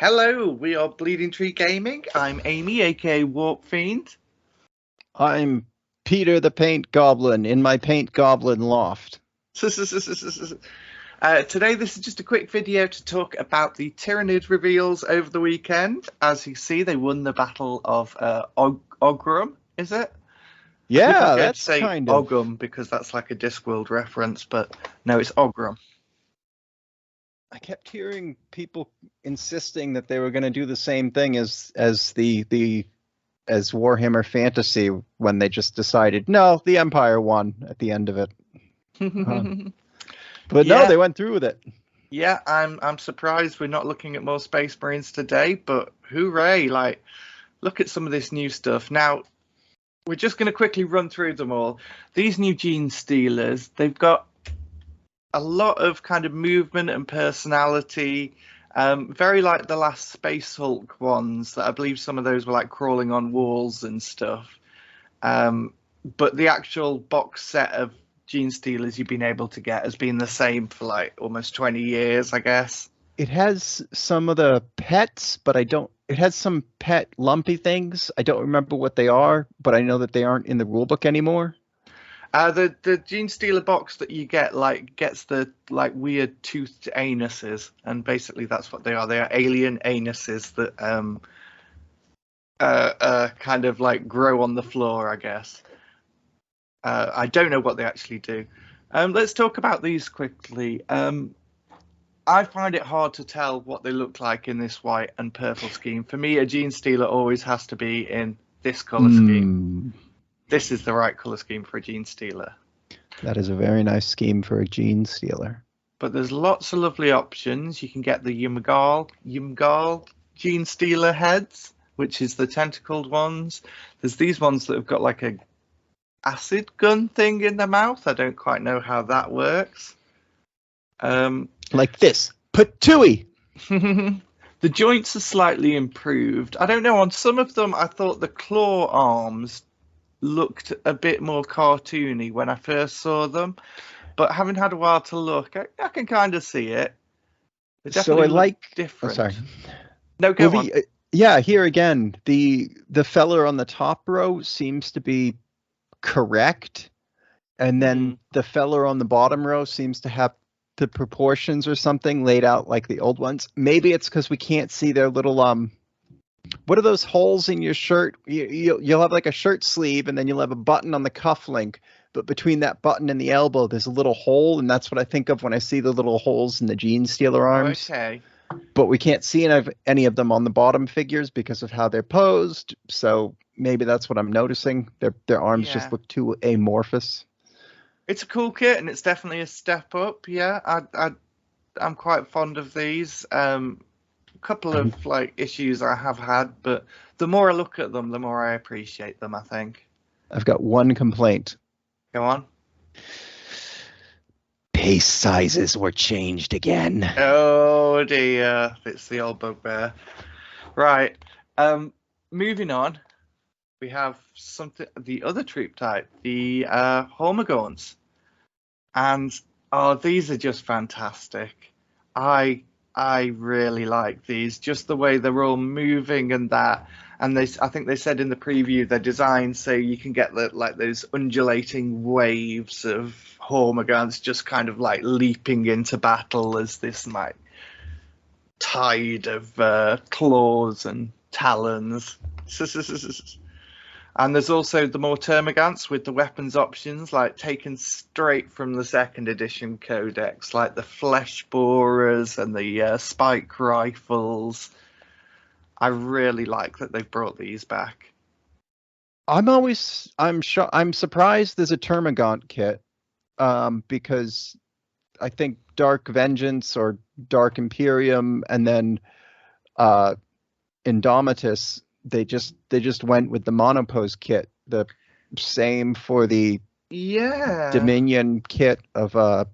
Hello, we are Bleeding Tree Gaming. I'm Amy, aka Warp Fiend. I'm Peter the Paint Goblin in my Paint Goblin loft. Today, this is just a quick video to talk about the Tyranid reveals over the weekend. As you see, they won the Battle of Ogrum, is it? Yeah, I'd that's say kind of... Ogum because that's like a Discworld reference, but no, it's Ogrum. I kept hearing people insisting that they were going to do the same thing as Warhammer Fantasy when they just decided, no, the Empire won at the end of it. But Yeah. No, they went through with it. Yeah, I'm surprised we're not looking at more Space Marines today, but hooray, like, look at some of this new stuff. Now, we're just going to quickly run through them all. These new Gene Stealers, they've got a lot of kind of movement and personality, very like the last Space Hulk ones, that I believe some of those were like crawling on walls and stuff. But the actual box set of Gene Stealers you've been able to get has been the same for like almost 20 years, I guess. It has some of the pets, but it has some pet lumpy things. I don't remember what they are, but I know that they aren't in the rulebook anymore. The Gene Stealer box that you get gets the like weird toothed anuses, and basically that's what they are. They are alien anuses that kind of like grow on the floor, I guess. I don't know what they actually do. Let's talk about these quickly. I find it hard to tell what they look like in this white and purple scheme. For me, a Gene Stealer always has to be in this color scheme. This is the right color scheme for a Gene Stealer. That is a very nice scheme for a Gene Stealer. But there's lots of lovely options. You can get the Yumgal Gene Stealer heads, which is the tentacled ones. There's these ones that have got like a acid gun thing in their mouth. I don't quite know how that works. Like this. Patooey! The joints are slightly improved. I don't know, on some of them I thought the claw arms looked a bit more cartoony when I first saw them, but having had a while to look, I can kind of see it. They definitely look different. Oh, sorry. No, go on. Yeah, here again, the feller on the top row seems to be correct, and then the feller on the bottom row seems to have the proportions or something laid out like the old ones. Maybe it's because we can't see their little what are those holes in your shirt? You'll have like a shirt sleeve, and then you'll have a button on the cuff link, but between that button and the elbow there's a little hole, and that's what I think of when I see the little holes in the Gene Stealer arms. Okay. But we can't see any of them on the bottom figures because of how they're posed, so maybe that's what I'm noticing. Their arms just look too amorphous. It's a cool kit, and it's definitely a step up. Yeah, I'm quite fond of these. A couple of like issues I have had, but the more I look at them, the more I appreciate them, I think. I've got one complaint. Go on. Base sizes were changed again. Oh dear, it's the old bugbear. Right. Moving on. We have the other troop type, the Hormergones. And these are just fantastic. I really like these, just the way they're all moving and that. And I think they said in the preview they're designed so you can get those undulating waves of Hormergones just kind of like leaping into battle as this like tide of claws and talons. And there's also the more termagants with the weapons options, like taken straight from the second edition codex, like the flesh borers and the spike rifles. I really like that they've brought these back. I'm surprised there's a termagant kit, because I think Dark Vengeance or Dark Imperium and then Indomitus, they just went with the monopose kit, the same for the Dominion kit of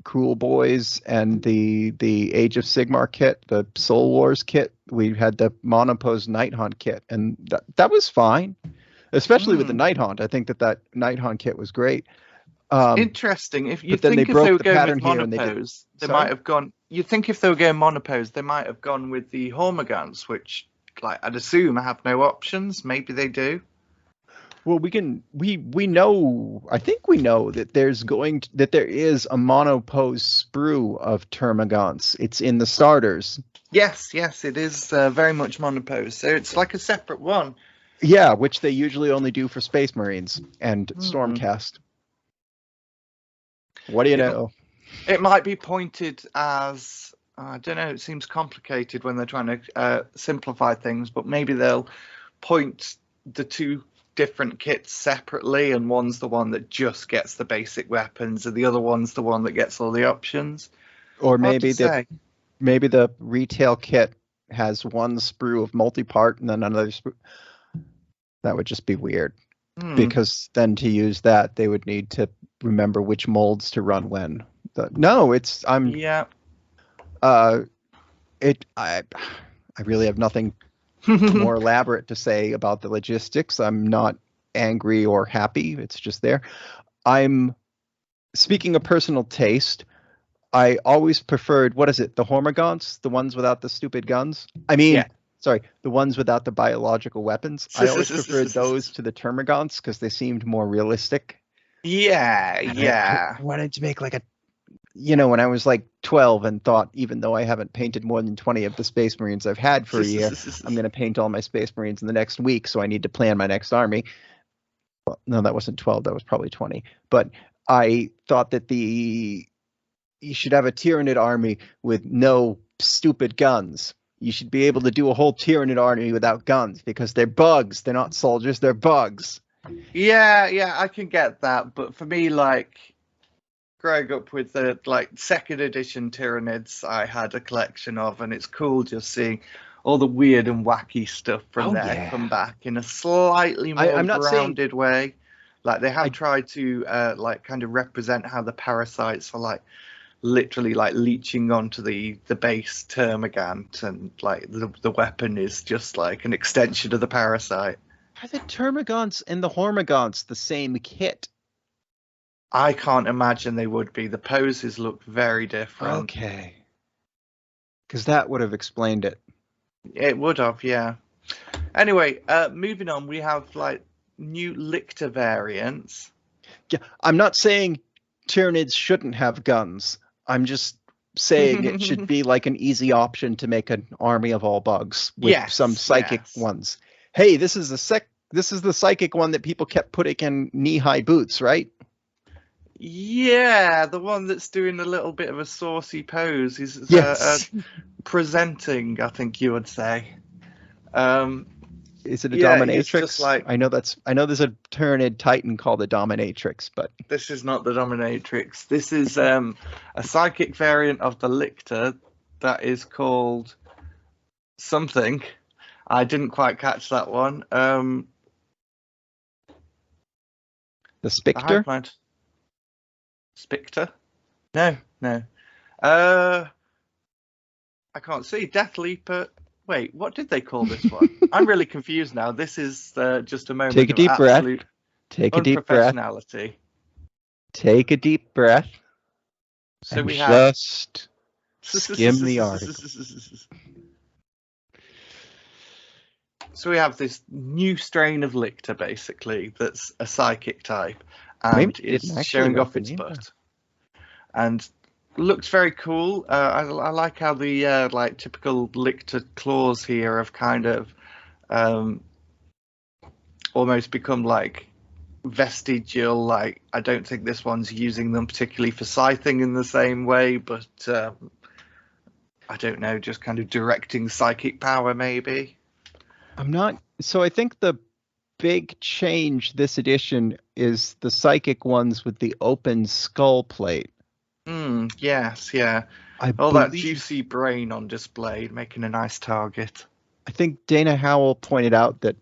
Cruel Boys and the Age of Sigmar kit, the Soul Wars kit. We had the monopose Night Haunt kit, and that was fine, especially with the Night Haunt. I think that Night Haunt kit was great. Interesting. If you think if they were going with monopose, they might have gone. you'd think if they were going monopose, they might have gone with the Hormergones, which, like, I'd assume have no options. Maybe they do. Well, we know, I think we know that there is a monopose sprue of Termagants. It's in the starters. Yes, it is very much monopose. So it's like a separate one. Yeah, which they usually only do for Space Marines and Stormcast. What do you know? It might be pointed as, I don't know, it seems complicated when they're trying to simplify things, but maybe they'll point the two different kits separately, and one's the one that just gets the basic weapons, and the other one's the one that gets all the options. Or maybe the retail kit has one sprue of multi-part and then another sprue. That would just be weird. Because then to use that, they would need to remember which molds to run when. I really have nothing more elaborate to say about the logistics. I'm not angry or happy. It's just there. I'm speaking of personal taste. I always preferred, what is it? The Hormergones, the ones without the stupid guns. Sorry, the ones without the biological weapons. I always preferred those to the Termagants because they seemed more realistic. Yeah. I wanted to make like when I was like 12 and thought, even though I haven't painted more than 20 of the Space Marines I've had for a year, I'm going to paint all my Space Marines in the next week, so I need to plan my next army. Well, no, that wasn't 12, that was probably 20. But I thought that you should have a Tyranid army with no stupid guns. You should be able to do a whole Tyranid army without guns because they're bugs. They're not soldiers, they're bugs. Yeah, I can get that. But for me, like, growing up with the second edition Tyranids I had a collection of, and it's cool just seeing all the weird and wacky stuff from there come back in a slightly more grounded way. Like, they have tried to kind of represent how the parasites are literally leeching onto the base termagant, and the weapon is just like an extension of the parasite. Are the Termagants and the Hormergones the same kit? I can't imagine they would be. The poses look very different. Okay. Because that would have explained it. It would have, yeah. Anyway, moving on, we have new Lictor variants. Yeah, I'm not saying Tyranids shouldn't have guns. I'm just saying it should be like an easy option to make an army of all bugs with some psychic ones. Hey, this is the psychic one that people kept putting in knee-high boots, right? Yeah, the one that's doing a little bit of a saucy pose. He's presenting, I think you would say. Is it a dominatrix? I know there's a Tyranid Titan called a dominatrix, but this is not the dominatrix. This is a psychic variant of the Lictor that is called something. I didn't quite catch that one. The Spectre? Spectre? No. I can't see. Death Leaper. Wait, what did they call this one? I'm really confused now. This is just a moment Take a deep breath. Take a deep breath. Unprofessionality. Take a deep breath. So we just skim the article. So we have this new strain of Lictor, basically, that's a psychic type, and it's showing off its butt. And looks very cool. I like how the typical Lictor claws here have kind of almost become vestigial. I don't think this one's using them particularly for scything in the same way, but I don't know, just kind of directing psychic power maybe. So I think the big change this edition is the psychic ones with the open skull plate. Yes, yeah. That juicy brain on display, making a nice target. I think Dana Howell pointed out that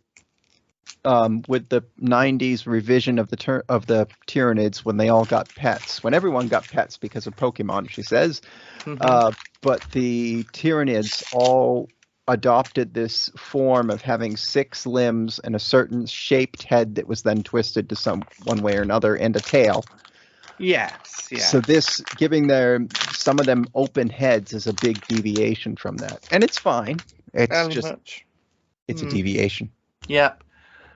with the 90s revision of the Tyranids, when they all got pets, when everyone got pets because of Pokemon, she says, but the Tyranids all adopted this form of having 6 limbs and a certain shaped head that was then twisted to one way or another, and a tail. Yes, So yes. this giving some of them open heads is a big deviation from that, and it's fine. It's Fairly just much. it's a deviation. Yep.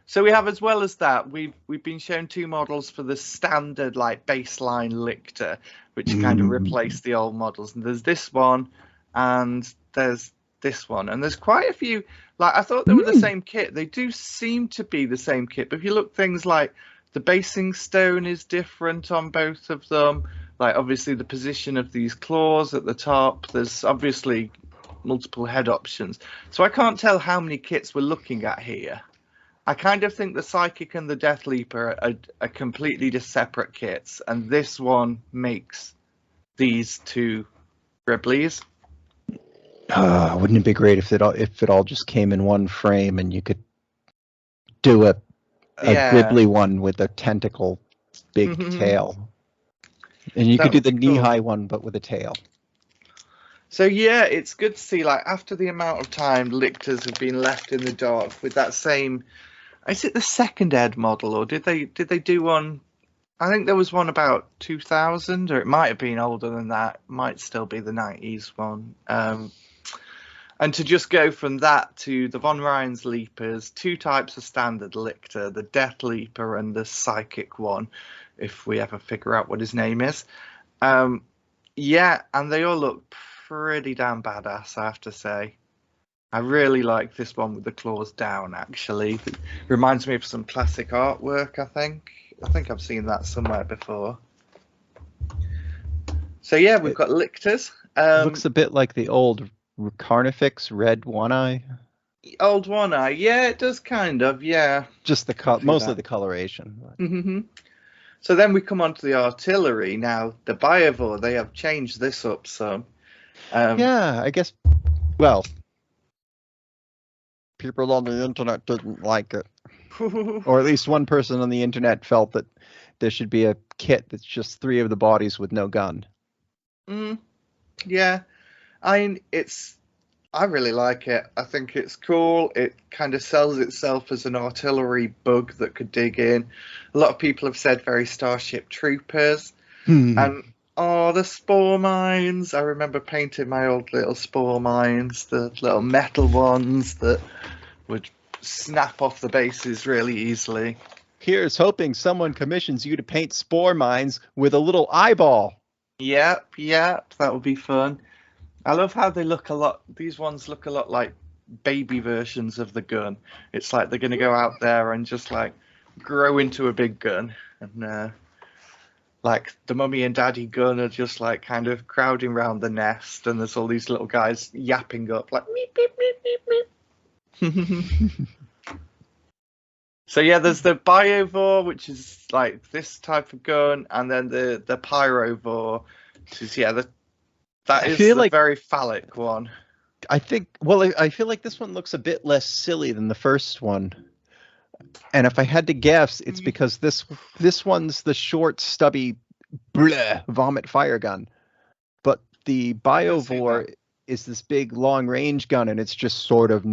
So we have, as well as that, we've been shown 2 models for the standard like baseline Lictor, which kind of replace the old models. And there's this one, and there's this one, and there's quite a few. Like, I thought they were the same kit. They do seem to be the same kit, but if you look, things like the basing stone is different on both of them. Like, obviously the position of these claws at the top. There's obviously multiple head options. So I can't tell how many kits we're looking at here. I kind of think the Psychic and the Death Leaper are completely just separate kits, and this one makes these 2 Riblies. Wouldn't it be great if it all just came in one frame and you could do a Gribbly one with a tentacle big tail, and you could do the knee-high one but with a tail. So yeah, it's good to see, like, after the amount of time Lictors have been left in the dark with that same. Is it the second Ed model, or did they do one? I think there was one about 2000, or it might have been older than that. It might still be the 90s one. And to just go from that to the Von Ryan's Leapers, 2 types of standard Lictor, the Death Leaper and the Psychic one, if we ever figure out what his name is. Yeah, and they all look pretty damn badass, I have to say. I really like this one with the claws down, actually. It reminds me of some classic artwork, I think. I think I've seen that somewhere before. So yeah, we've got Lictors. It looks a bit like the old Carnifex Red One Eye. Old One Eye, yeah, it does kind of, yeah. Just mostly the coloration. So then we come on to the artillery. Now, the Biovore, they have changed this up some. Yeah, I guess, well, people on the internet didn't like it. Or at least one person on the internet felt that there should be a kit that's just 3 of the bodies with no gun. Yeah, I really like it. I think it's cool. It kind of sells itself as an artillery bug that could dig in. A lot of people have said very Starship Troopers. And the spore mines. I remember painting my old little spore mines, the little metal ones that would snap off the bases really easily. Here's hoping someone commissions you to paint spore mines with a little eyeball. Yep, that would be fun. I love how they look a lot. These ones look a lot like baby versions of the gun. It's like they're going to go out there and just like grow into a big gun. And like the Mummy and Daddy gun are just like kind of crowding around the nest. And there's all these little guys yapping up like meep, meep, meep, meep, meep. So yeah, there's the Biovore, which is like this type of gun. And then the Pyrovore, which is, that is the very phallic one. I feel like this one looks a bit less silly than the first one. And if I had to guess, it's because this one's the short, stubby, vomit fire gun. But the Biovore is this big, long-range gun, and it's just sort of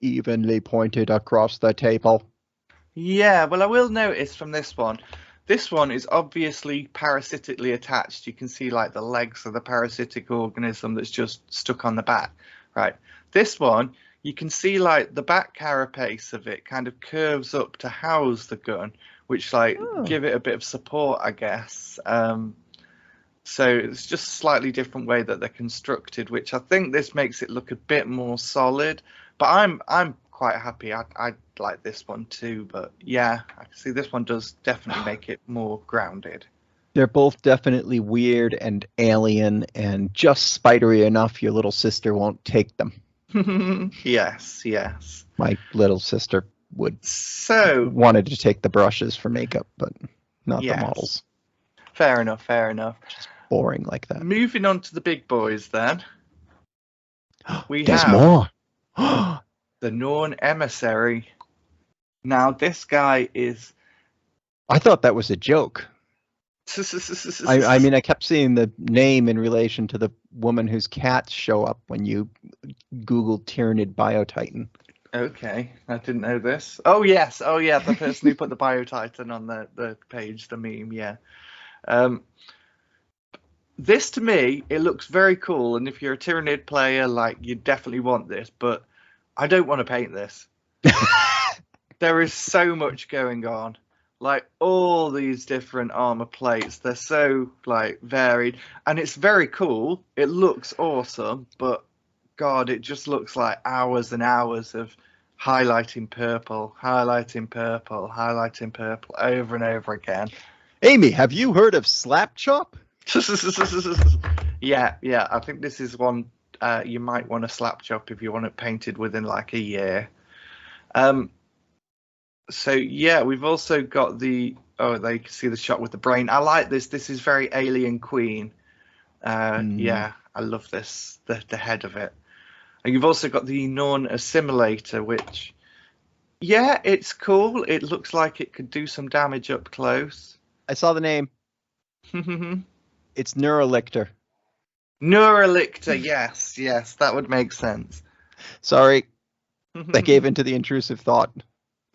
evenly pointed across the table. Yeah, well, I will notice from this one is obviously parasitically attached. You can see like the legs of the parasitic organism that's just stuck on the back, right? This one, you can see like the back carapace of it kind of curves up to house the gun, which give it a bit of support, I guess. So it's just a slightly different way that they're constructed, which I think this makes it look a bit more solid. But I'm quite happy. I like this one too, but yeah, I can see this one does definitely make it more grounded. They're both definitely weird and alien and just spidery enough your little sister won't take them. Yes. My little sister wanted to take the brushes for makeup, but not the models. Fair enough. Just boring like that. Moving on to the big boys then. There's more. The Norn Emissary. Now, this guy is... I thought that was a joke. I mean, I kept seeing the name in relation to the woman whose cats show up when you Google Tyranid Biotitan. Okay, I didn't know this. Oh, yes. Oh, yeah, the person who put the Biotitan on the page, the meme, yeah. This to me, it looks very cool, and if you're a Tyranid player, like you definitely want this. But I don't want to paint this. There is so much going on, like all these different armor plates. They're so like varied, and it's very cool. It looks awesome, but God, it just looks like hours and hours of highlighting purple, highlighting purple, highlighting purple over and over again. Amy, have you heard of Slap Chop? Yeah. I think this is one you might want to slap chop if you want it painted within like a year. So yeah, we've also got they can see the shot with the brain. I like this. This is very Alien Queen. Yeah, I love this. The head of it. And you've also got the non-assimilator, which, yeah, it's cool. It looks like it could do some damage up close. I saw the name. It's Neurolictor. Neurolictor, yes, that would make sense. Sorry, I gave into the intrusive thought.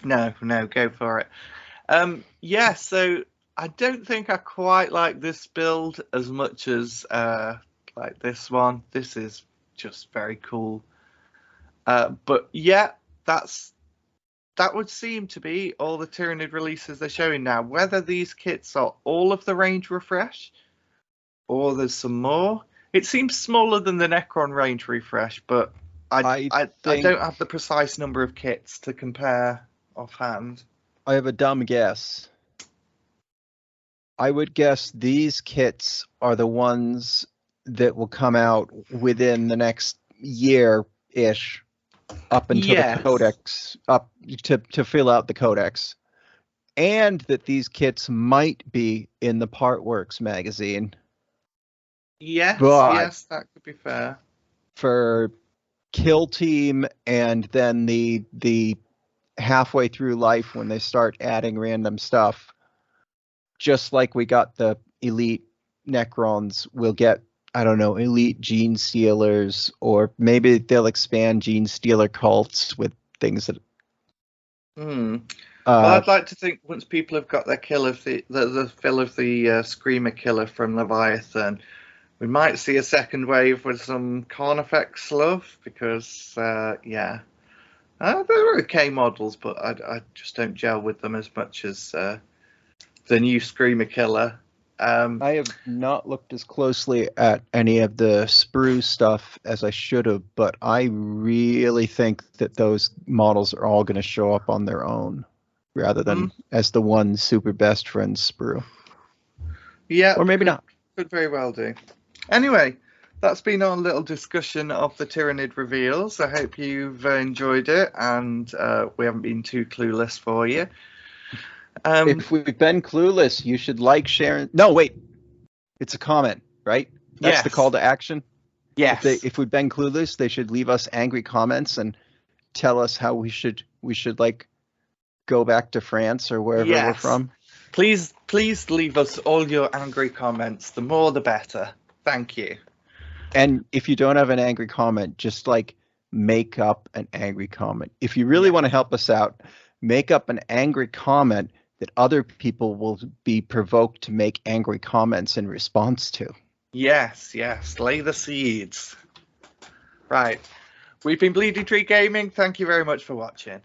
No, go for it. Yeah, so I don't think I quite like this build as much as like this one. This is just very cool. But yeah, that would seem to be all the Tyranid releases they're showing now. Whether these kits are all of the range refresh or there's some more. It seems smaller than the Necron range refresh, but I don't have the precise number of kits to compare offhand. I have a dumb guess. I would guess these kits are the ones that will come out within the next year-ish, up until the codex, up to fill out the codex, and that these kits might be in the Partworks magazine. Yes, that could be fair. For Kill Team, and then the halfway through life when they start adding random stuff, just like we got the elite Necrons, we'll get, I don't know, elite Gene Stealers, or maybe they'll expand Gene Stealer cults with things that. Well, I'd like to think once people have got their kill of the fill of the Screamer killer from Leviathan, we might see a second wave with some Carnifex Slug, because they're okay models, but I just don't gel with them as much as the new Screamer killer. I have not looked as closely at any of the sprue stuff as I should have, but I really think that those models are all going to show up on their own rather than as the one super best friend sprue. Yeah, or maybe not. Could very well do. Anyway, that's been our little discussion of the Tyranid reveals. I hope you've enjoyed it, and we haven't been too clueless for you. If we've been clueless, you should like, share. No, wait. It's a comment, right? That's the call to action. Yes. If we've been clueless, they should leave us angry comments and tell us how we should like go back to France or wherever we're from. Please leave us all your angry comments. The more, the better. Thank you. And if you don't have an angry comment, just like make up an angry comment. If you really want to help us out, make up an angry comment that other people will be provoked to make angry comments in response to. Yes, lay the seeds. Right. We've been Bleeding Tree Gaming. Thank you very much for watching.